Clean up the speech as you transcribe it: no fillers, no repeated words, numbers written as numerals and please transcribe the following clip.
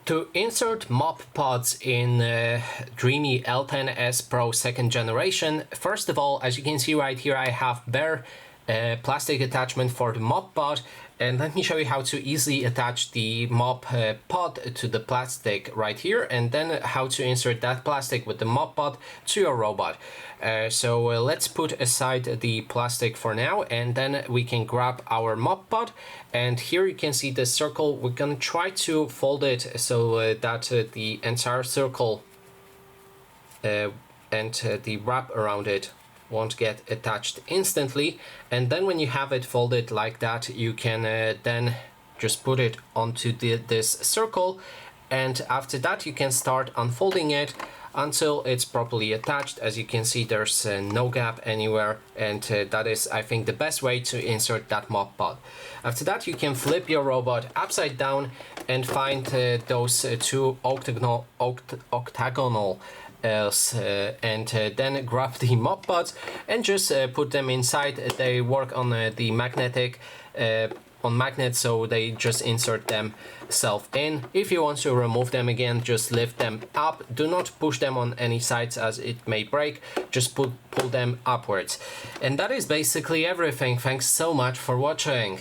To insert mop pods in Dreame L10s Pro 2nd generation, first of all, as you can see right here, I have bare plastic attachment for the mop pod, and let me show you how to easily attach the mop pod to the plastic right here, and then how to insert that plastic with the mop pod to your robot. So let's put aside the plastic for now, and then we can grab our mop pod, and here you can see the circle. We're gonna try to fold it so that the entire circle and the wrap around it won't get attached instantly. And then when you have it folded like that, you can then just put it onto this circle, and after that you can start unfolding it until it's properly attached. As you can see, there's no gap anywhere, and that is, I think, the best way to insert that mop pod. After that, you can flip your robot upside down and find those two octagonal and then grab the mop pods and just put them inside. They work on the magnetic on magnets, so they just insert themselves in. If you want to remove them again, just lift them up. Do not push them on any sides as it may break. Just pull them upwards. And that is basically everything. Thanks so much for watching.